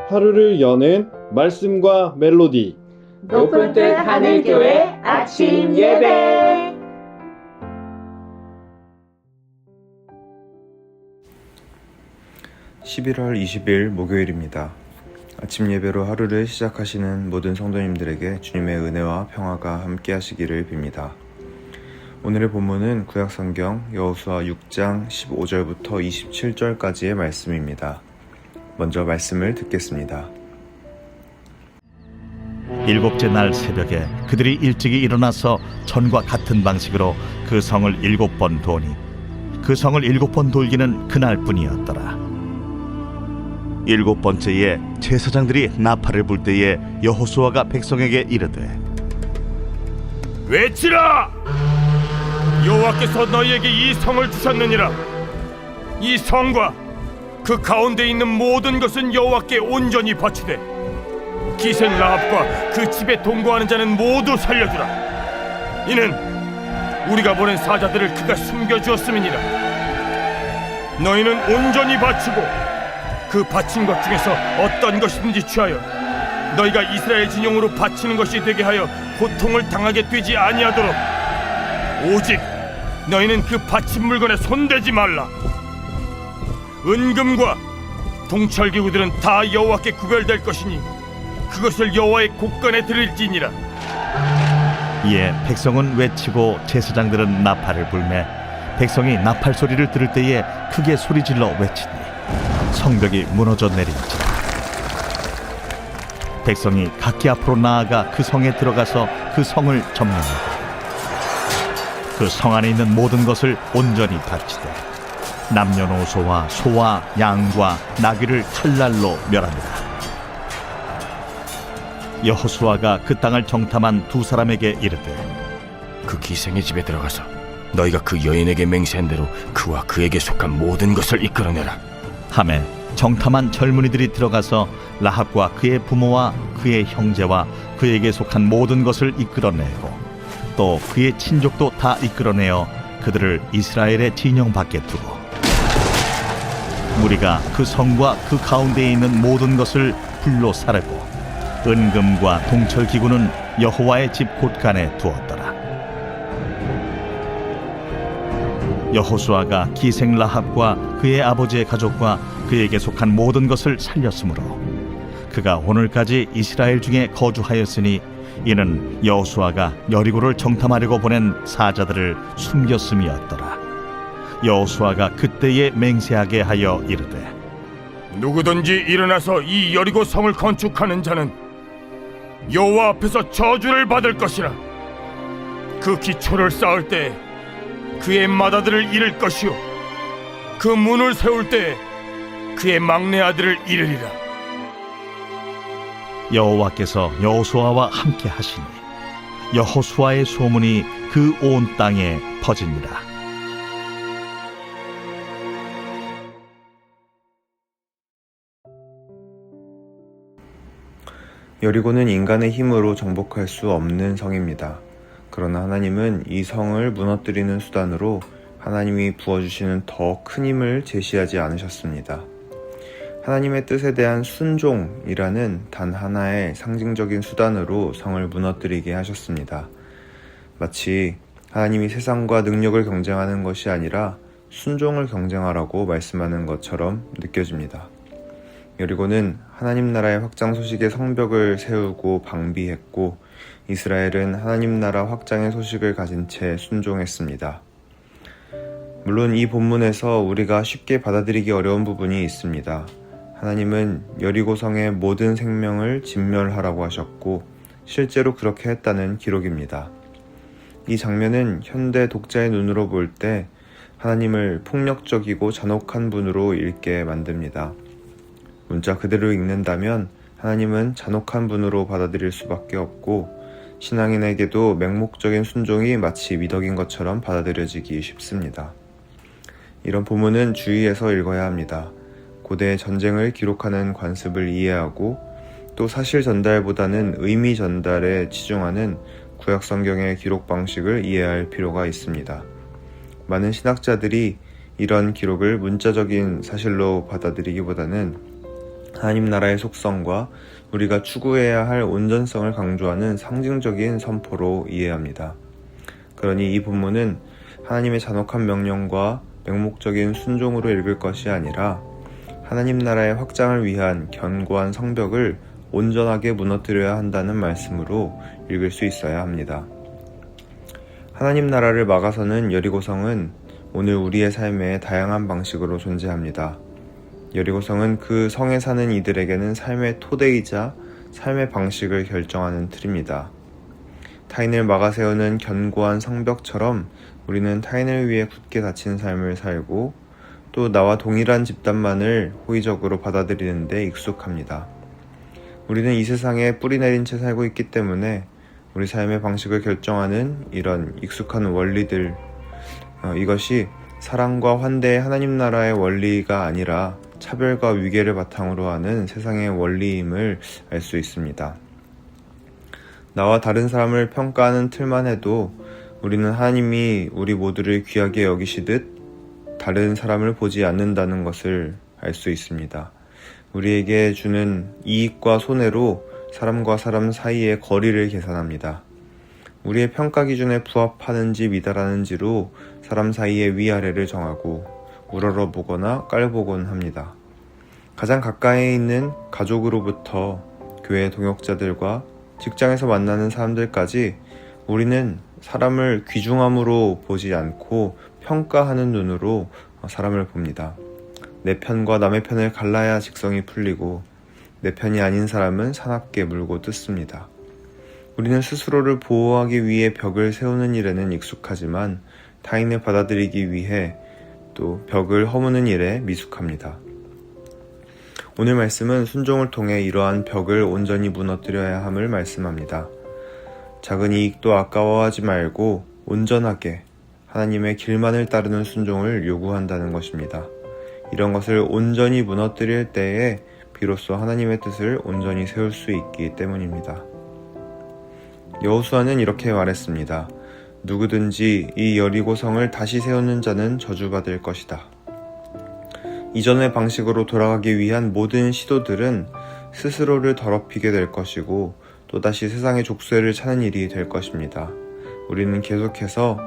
하루를 여는 말씀과 멜로디. 높은 뜻 하늘교회 아침 예배. (11월 20일) 목요일입니다. 아침 예배로 하루를 시작하시는 모든 성도님들에게 주님의 은혜와 평화가 함께 하시기를 빕니다. 오늘의 본문은 구약성경 여호수아 6장 15절부터 27절까지의 말씀입니다. 먼저 말씀을 듣겠습니다. 일곱째 날 새벽에 그들이 일찍이 일어나서 전과 같은 방식으로 그 성을 7번 도니 그 성을 7번 돌기는 그날뿐이었더라. 7번째에 제사장들이 나팔을 불 때에 여호수아가 백성에게 이르되 외치라! 여호와께서 너희에게 이 성을 주셨느니라. 이 성과 그 가운데 있는 모든 것은 여호와께 온전히 바치되 기생 라합과 그 집에 동거하는 자는 모두 살려주라. 이는 우리가 보낸 사자들을 그가 숨겨주었음이니라. 너희는 온전히 바치고 그 바친 것 중에서 어떤 것이든지 취하여 너희가 이스라엘 진영으로 바치는 것이 되게 하여 고통을 당하게 되지 아니하도록 오직 너희는 그 바친 물건에 손대지 말라. 은금과 동철기구들은 다 여호와께 구별될 것이니 그것을 여호와의 곳간에 드릴지니라. 이에 백성은 외치고 제사장들은 나팔을 불매 백성이 나팔 소리를 들을 때에 크게 소리질러 외치니 성벽이 무너져 내린지라. 백성이 각기 앞으로 나아가 그 성에 들어가서 그 성을 점령하고 그 성 안에 있는 모든 것을 온전히 바치되 남녀노소와 소와 양과 나귀를 칼날로 멸하니라. 여호수아가 그 땅을 정탐한 두 사람에게 이르되 그 기생의 집에 들어가서 너희가 그 여인에게 맹세한 대로 그와 그에게 속한 모든 것을 이끌어내라 하매 정탐한 젊은이들이 들어가서 라합과 그의 부모와 그의 형제와 그에게 속한 모든 것을 이끌어내고 또 그의 친족도 다 이끌어내어 그들을 이스라엘의 진영 밖에 두고 무리가 그 성과 그 가운데에 있는 모든 것을 불로 사르고 은금과 동철기구는 여호와의 집 곳간에 두었더라. 여호수아가 기생 라합과 그의 아버지의 가족과 그에게 속한 모든 것을 살렸으므로 그가 오늘까지 이스라엘 중에 거주하였으니 이는 여호수아가 여리고를 정탐하려고 보낸 사자들을 숨겼음이었더라. 여호수아가 그때에 맹세하게 하여 이르되 누구든지 일어나서 이 여리고 성을 건축하는 자는 여호와 앞에서 저주를 받을 것이라. 그 기초를 쌓을 때 그의 맏아들을 잃을 것이요 그 문을 세울 때 그의 막내 아들을 잃으리라. 여호와께서 여호수아와 함께 하시니 여호수아의 소문이 그 온 땅에 퍼지니라. 여리고는 인간의 힘으로 정복할 수 없는 성입니다. 그러나 하나님은 이 성을 무너뜨리는 수단으로 하나님이 부어주시는 더 큰 힘을 제시하지 않으셨습니다. 하나님의 뜻에 대한 순종이라는 단 하나의 상징적인 수단으로 성을 무너뜨리게 하셨습니다. 마치 하나님이 세상과 능력을 경쟁하는 것이 아니라 순종을 경쟁하라고 말씀하는 것처럼 느껴집니다. 여리고는 하나님 나라의 확장 소식의 성벽을 세우고 방비했고 이스라엘은 하나님 나라 확장의 소식을 가진 채 순종했습니다. 물론 이 본문에서 우리가 쉽게 받아들이기 어려운 부분이 있습니다. 하나님은 여리고성의 모든 생명을 진멸하라고 하셨고 실제로 그렇게 했다는 기록입니다. 이 장면은 현대 독자의 눈으로 볼 때 하나님을 폭력적이고 잔혹한 분으로 읽게 만듭니다. 문자 그대로 읽는다면 하나님은 잔혹한 분으로 받아들일 수밖에 없고 신앙인에게도 맹목적인 순종이 마치 미덕인 것처럼 받아들여지기 쉽습니다. 이런 본문은 주의해서 읽어야 합니다. 고대의 전쟁을 기록하는 관습을 이해하고 또 사실 전달보다는 의미 전달에 치중하는 구약 성경의 기록 방식을 이해할 필요가 있습니다. 많은 신학자들이 이런 기록을 문자적인 사실로 받아들이기보다는 하나님 나라의 속성과 우리가 추구해야 할 온전성을 강조하는 상징적인 선포로 이해합니다. 그러니 이 본문은 하나님의 잔혹한 명령과 맹목적인 순종으로 읽을 것이 아니라 하나님 나라의 확장을 위한 견고한 성벽을 온전하게 무너뜨려야 한다는 말씀으로 읽을 수 있어야 합니다. 하나님 나라를 막아서는 여리고성은 오늘 우리의 삶에 다양한 방식으로 존재합니다. 여리고성은 그 성에 사는 이들에게는 삶의 토대이자 삶의 방식을 결정하는 틀입니다. 타인을 막아세우는 견고한 성벽처럼 우리는 타인을 위해 굳게 닫힌 삶을 살고 또 나와 동일한 집단만을 호의적으로 받아들이는 데 익숙합니다. 우리는 이 세상에 뿌리 내린 채 살고 있기 때문에 우리 삶의 방식을 결정하는 이런 익숙한 원리들, 이것이 사랑과 환대의 하나님 나라의 원리가 아니라 차별과 위계를 바탕으로 하는 세상의 원리임을 알 수 있습니다. 나와 다른 사람을 평가하는 틀만 해도 우리는 하나님이 우리 모두를 귀하게 여기시듯 다른 사람을 보지 않는다는 것을 알 수 있습니다. 우리에게 주는 이익과 손해로 사람과 사람 사이의 거리를 계산합니다. 우리의 평가 기준에 부합하는지 미달하는지로 사람 사이의 위아래를 정하고 우러러보거나 깔보곤 합니다. 가장 가까이 있는 가족으로부터 교회 동역자들과 직장에서 만나는 사람들까지 우리는 사람을 귀중함으로 보지 않고 평가하는 눈으로 사람을 봅니다. 내 편과 남의 편을 갈라야 직성이 풀리고 내 편이 아닌 사람은 사납게 물고 뜯습니다. 우리는 스스로를 보호하기 위해 벽을 세우는 일에는 익숙하지만 타인을 받아들이기 위해 또 벽을 허무는 일에 미숙합니다. 오늘 말씀은 순종을 통해 이러한 벽을 온전히 무너뜨려야 함을 말씀합니다. 작은 이익도 아까워하지 말고 온전하게 하나님의 길만을 따르는 순종을 요구한다는 것입니다. 이런 것을 온전히 무너뜨릴 때에 비로소 하나님의 뜻을 온전히 세울 수 있기 때문입니다. 여호수아는 이렇게 말했습니다. 누구든지 이 여리고성을 다시 세우는 자는 저주받을 것이다. 이전의 방식으로 돌아가기 위한 모든 시도들은 스스로를 더럽히게 될 것이고 또다시 세상의 족쇄를 차는 일이 될 것입니다. 우리는 계속해서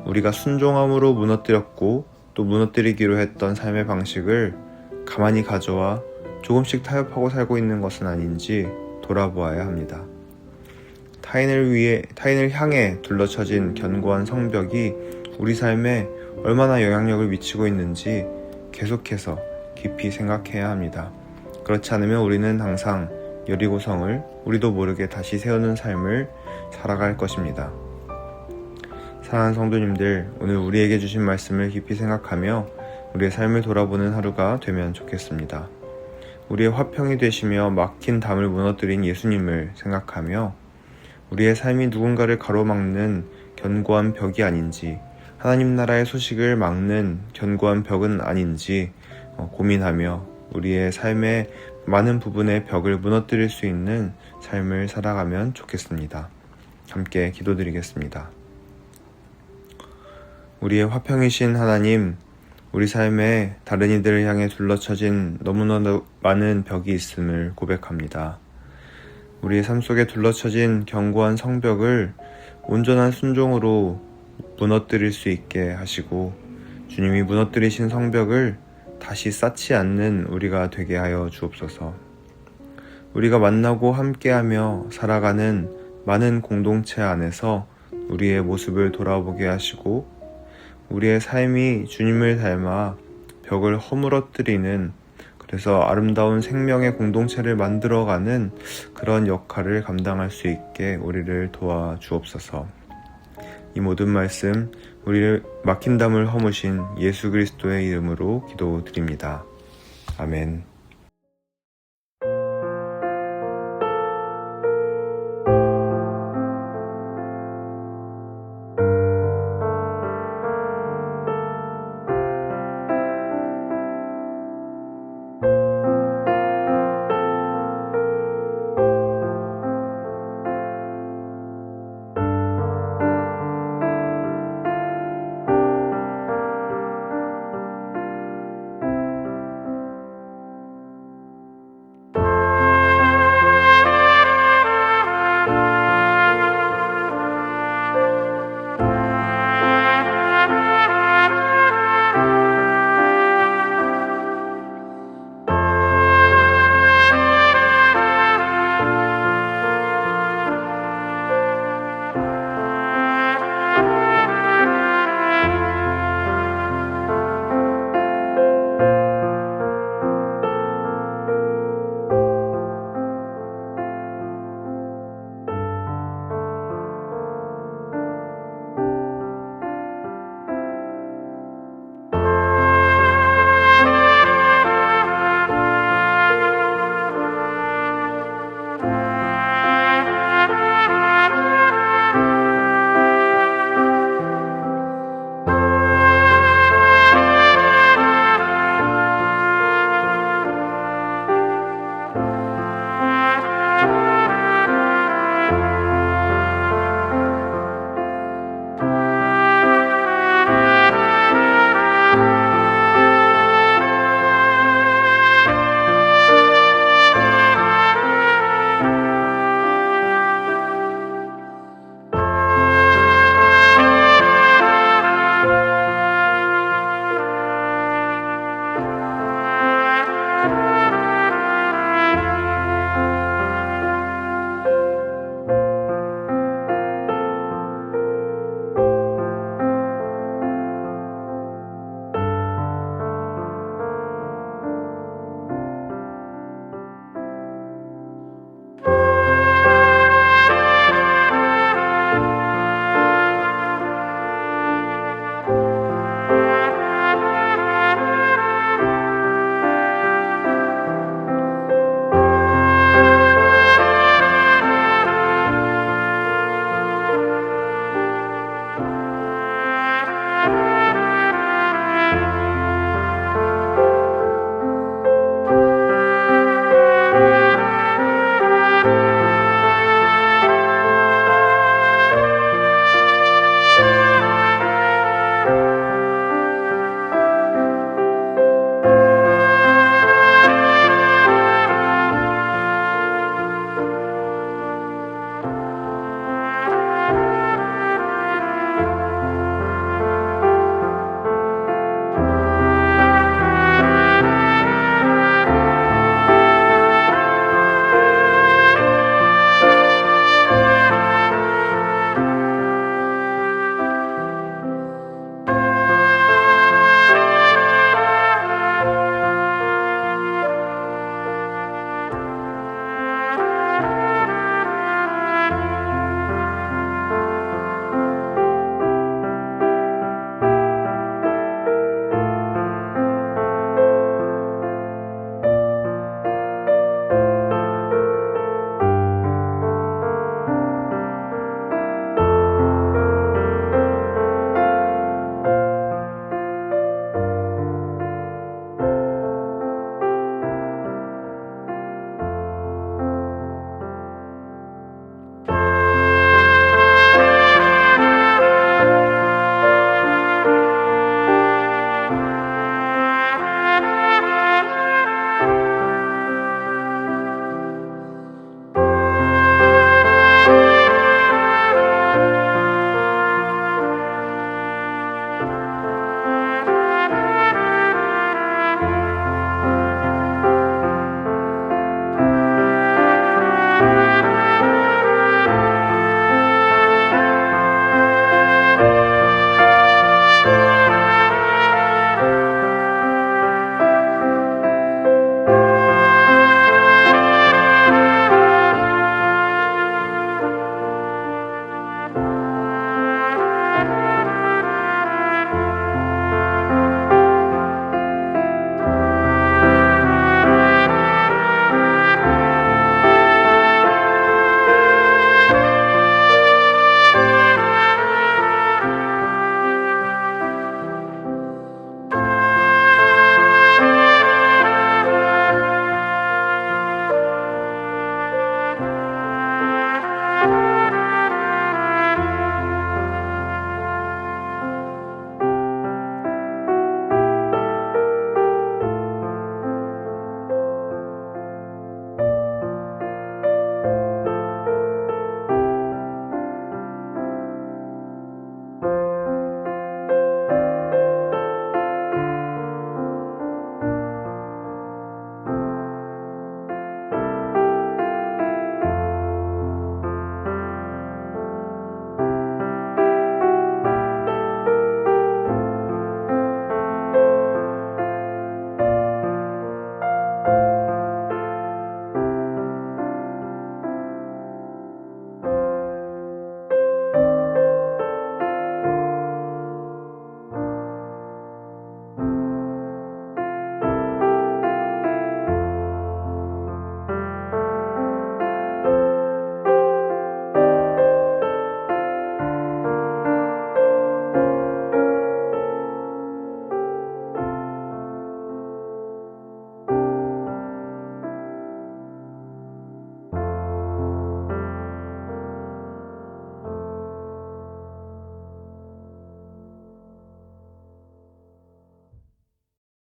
우리가 순종함으로 무너뜨렸고 또 무너뜨리기로 했던 삶의 방식을 가만히 가져와 조금씩 타협하고 살고 있는 것은 아닌지 돌아보아야 합니다. 타인을 향해 둘러쳐진 견고한 성벽이 우리 삶에 얼마나 영향력을 미치고 있는지 계속해서 깊이 생각해야 합니다. 그렇지 않으면 우리는 항상 여리고성을 우리도 모르게 다시 세우는 삶을 살아갈 것입니다. 사랑하는 성도님들, 오늘 우리에게 주신 말씀을 깊이 생각하며 우리의 삶을 돌아보는 하루가 되면 좋겠습니다. 우리의 화평이 되시며 막힌 담을 무너뜨린 예수님을 생각하며 우리의 삶이 누군가를 가로막는 견고한 벽이 아닌지, 하나님 나라의 소식을 막는 견고한 벽은 아닌지 고민하며 우리의 삶의 많은 부분의 벽을 무너뜨릴 수 있는 삶을 살아가면 좋겠습니다. 함께 기도드리겠습니다. 우리의 화평이신 하나님, 우리 삶에 다른 이들을 향해 둘러쳐진 너무나 많은 벽이 있음을 고백합니다. 우리의 삶 속에 둘러쳐진 견고한 성벽을 온전한 순종으로 무너뜨릴 수 있게 하시고 주님이 무너뜨리신 성벽을 다시 쌓지 않는 우리가 되게 하여 주옵소서. 우리가 만나고 함께하며 살아가는 많은 공동체 안에서 우리의 모습을 돌아보게 하시고 우리의 삶이 주님을 닮아 벽을 허물어뜨리는, 그래서 아름다운 생명의 공동체를 만들어가는 그런 역할을 감당할 수 있게 우리를 도와주옵소서. 이 모든 말씀 우리를 막힌 담을 허무신 예수 그리스도의 이름으로 기도드립니다. 아멘.